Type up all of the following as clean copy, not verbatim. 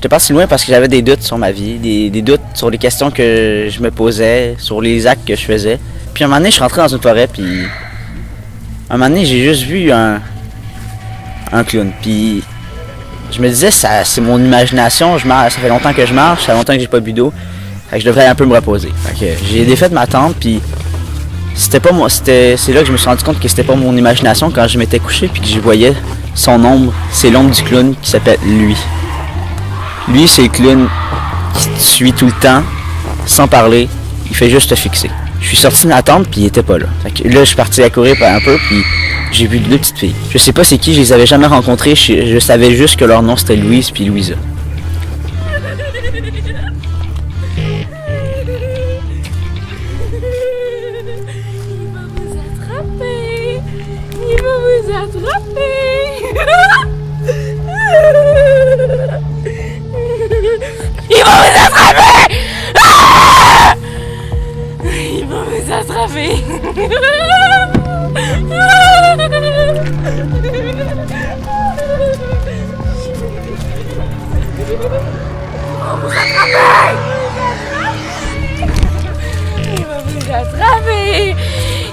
J'étais parti loin parce que j'avais des doutes sur ma vie, des doutes sur les questions que je me posais, sur les actes que je faisais. Puis un moment donné, je suis rentré dans une forêt, puis un moment donné, j'ai juste vu un clown. Puis je me disais, c'est mon imagination, ça fait longtemps que je marche, ça fait longtemps que j'ai pas bu d'eau. Fait que je devrais un peu me reposer. Fait que j'ai défait ma tente, puis c'est là que je me suis rendu compte que c'était pas mon imagination quand je m'étais couché, puis que je voyais son ombre, c'est l'ombre du clown qui s'appelle lui. Lui, c'est le clown qui te suit tout le temps, sans parler, il fait juste te fixer. Je suis sorti de ma tente, puis il était pas là. Fait que là, je suis parti à courir un peu, puis j'ai vu 2 petites filles. Je sais pas c'est qui, je les avais jamais rencontrées, je savais juste que leur nom c'était Louise puis Louisa. Il va vous attraper! Il va vous attraper! Ah! Il va vous attraper! Il va vous attraper!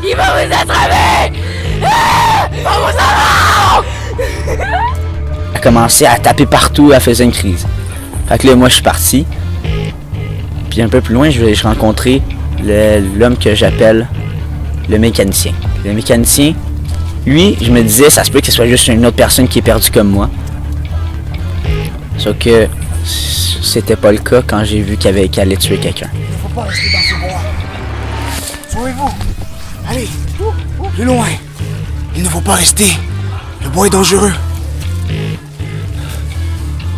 Il va vous attraper! Il va vous attraper! Elle a commencé à taper partout, elle faisait une crise. Fait que là, moi, je suis parti. Puis un peu plus loin, je rencontrais l'homme que j'appelle le mécanicien. Le mécanicien, lui, je me disais, ça se peut que ce soit juste une autre personne qui est perdue comme moi. Sauf que c'était pas le cas quand j'ai vu qu'elle allait tuer quelqu'un. Faut pas rester dans ce bois. Sauvez-vous. Allez, plus loin. Il ne faut pas rester. Le bois est dangereux.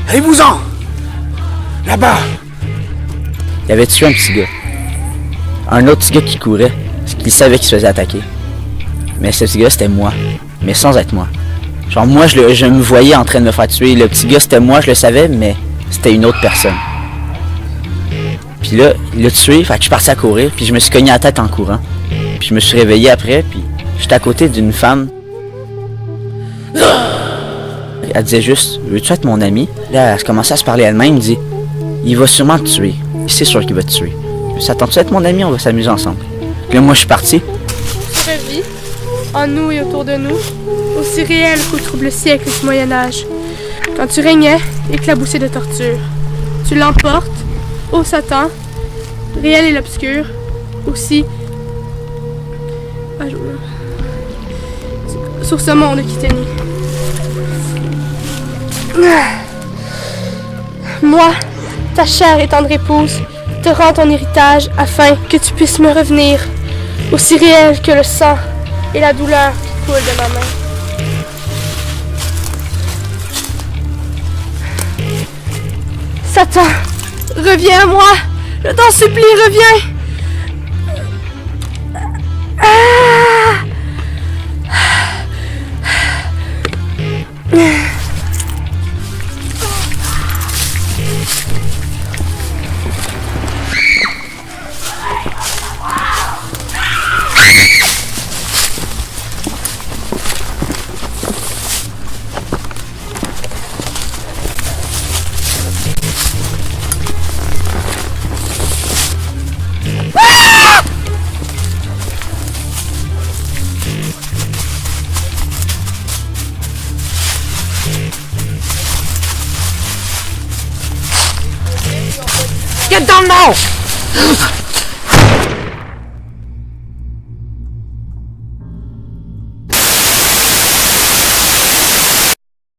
Allez-vous-en. Là-bas. Il avait tué un petit gars. Un autre petit gars qui courait, parce qu'il savait qu'il se faisait attaquer. Mais ce petit gars, c'était moi. Mais sans être moi. Genre moi, je me voyais en train de me faire tuer. Le petit gars, c'était moi, je le savais, mais c'était une autre personne. Puis là, il l'a tué, fait que je suis parti à courir, puis je me suis cogné la tête en courant. Puis je me suis réveillé après, puis j'étais à côté d'une femme. Elle disait juste, veux-tu être mon ami? Là, elle commençait à se parler elle-même, elle dit, il va sûrement te tuer. C'est sûr qu'il va te tuer. S'attends-tu à être mon ami? On va s'amuser ensemble. Puis là, moi, je suis parti. Notre vie, en nous et autour de nous, aussi réelle qu'au trouble siècle du Moyen-Âge. Quand tu régnais, éclaboussé de torture. Tu l'emportes, ô Satan, réel et l'obscur, aussi sur ce monde qui t'ennuie. Moi, ta chère et tendre épouse, te rends ton héritage afin que tu puisses me revenir, aussi réel que le sang et la douleur qui coule de ma main. Satan, reviens à moi, je t'en supplie, reviens. Get down now!